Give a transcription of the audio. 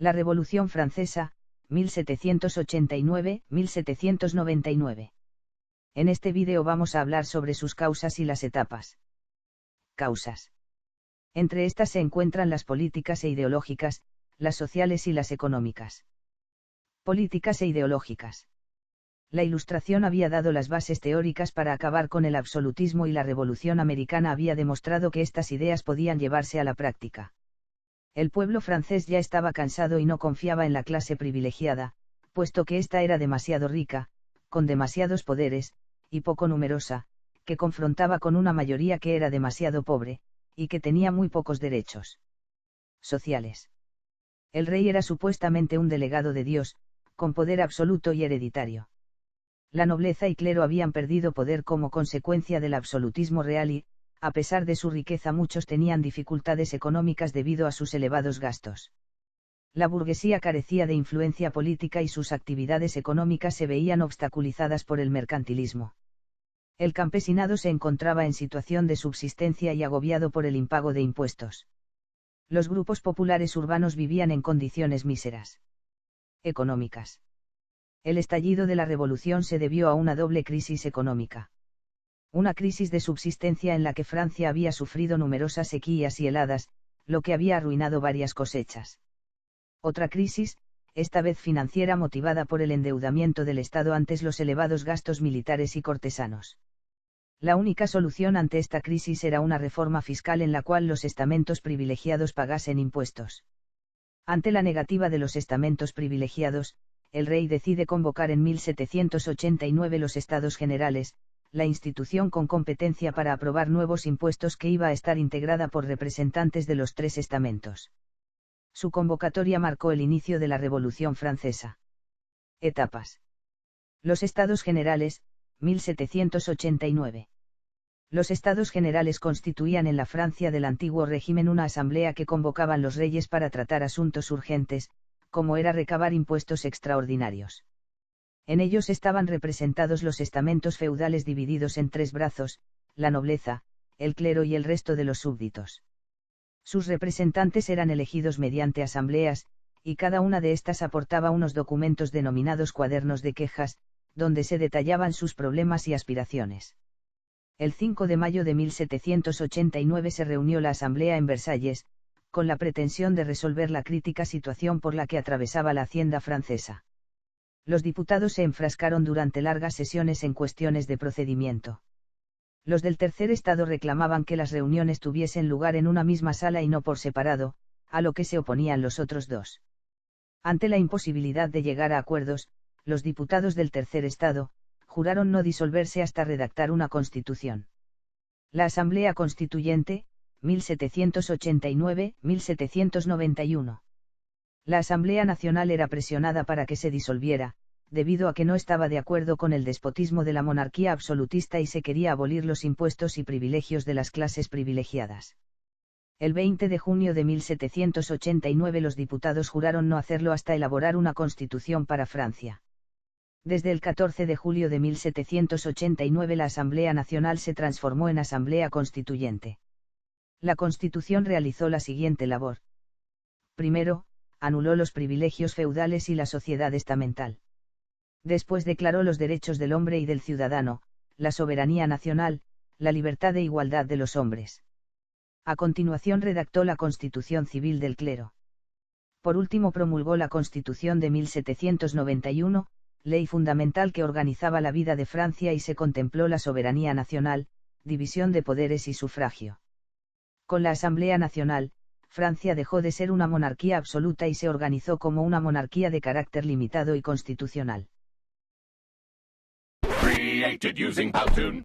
La Revolución Francesa, 1789-1799. En este vídeo vamos a hablar sobre sus causas y las etapas. Causas. Entre estas se encuentran las políticas e ideológicas, las sociales y las económicas. Políticas e ideológicas. La Ilustración había dado las bases teóricas para acabar con el absolutismo y la Revolución Americana había demostrado que estas ideas podían llevarse a la práctica. El pueblo francés ya estaba cansado y no confiaba en la clase privilegiada, puesto que ésta era demasiado rica, con demasiados poderes, y poco numerosa, que confrontaba con una mayoría que era demasiado pobre, y que tenía muy pocos derechos sociales. El rey era supuestamente un delegado de Dios, con poder absoluto y hereditario. La nobleza y clero habían perdido poder como consecuencia del absolutismo real y, a pesar de su riqueza, muchos tenían dificultades económicas debido a sus elevados gastos. La burguesía carecía de influencia política y sus actividades económicas se veían obstaculizadas por el mercantilismo. El campesinado se encontraba en situación de subsistencia y agobiado por el impago de impuestos. Los grupos populares urbanos vivían en condiciones míseras. Económicas. El estallido de la revolución se debió a una doble crisis económica. Una crisis de subsistencia en la que Francia había sufrido numerosas sequías y heladas, lo que había arruinado varias cosechas. Otra crisis, esta vez financiera, motivada por el endeudamiento del Estado ante los elevados gastos militares y cortesanos. La única solución ante esta crisis era una reforma fiscal en la cual los estamentos privilegiados pagasen impuestos. Ante la negativa de los estamentos privilegiados, el rey decide convocar en 1789 los Estados Generales, la institución con competencia para aprobar nuevos impuestos que iba a estar integrada por representantes de los tres estamentos. Su convocatoria marcó el inicio de la Revolución Francesa. Etapas. Los Estados Generales, 1789. Los Estados Generales constituían en la Francia del antiguo régimen una asamblea que convocaban los reyes para tratar asuntos urgentes, como era recabar impuestos extraordinarios. En ellos estaban representados los estamentos feudales divididos en tres brazos, la nobleza, el clero y el resto de los súbditos. Sus representantes eran elegidos mediante asambleas, y cada una de estas aportaba unos documentos denominados cuadernos de quejas, donde se detallaban sus problemas y aspiraciones. El 5 de mayo de 1789 se reunió la asamblea en Versalles, con la pretensión de resolver la crítica situación por la que atravesaba la hacienda francesa. Los diputados se enfrascaron durante largas sesiones en cuestiones de procedimiento. Los del tercer estado reclamaban que las reuniones tuviesen lugar en una misma sala y no por separado, a lo que se oponían los otros dos. Ante la imposibilidad de llegar a acuerdos, los diputados del tercer estado juraron no disolverse hasta redactar una constitución. La Asamblea Constituyente, 1789-1791. La Asamblea Nacional era presionada para que se disolviera, debido a que no estaba de acuerdo con el despotismo de la monarquía absolutista y se quería abolir los impuestos y privilegios de las clases privilegiadas. El 20 de junio de 1789 los diputados juraron no hacerlo hasta elaborar una constitución para Francia. Desde el 14 de julio de 1789 la Asamblea Nacional se transformó en Asamblea Constituyente. La Constitución realizó la siguiente labor. Primero, anuló los privilegios feudales y la sociedad estamental. Después declaró los derechos del hombre y del ciudadano, la soberanía nacional, la libertad e igualdad de los hombres. A continuación redactó la Constitución Civil del Clero. Por último promulgó la Constitución de 1791, ley fundamental que organizaba la vida de Francia y se contempló la soberanía nacional, división de poderes y sufragio. Con la Asamblea Nacional, Francia dejó de ser una monarquía absoluta y se organizó como una monarquía de carácter limitado y constitucional. Created using Powtoon.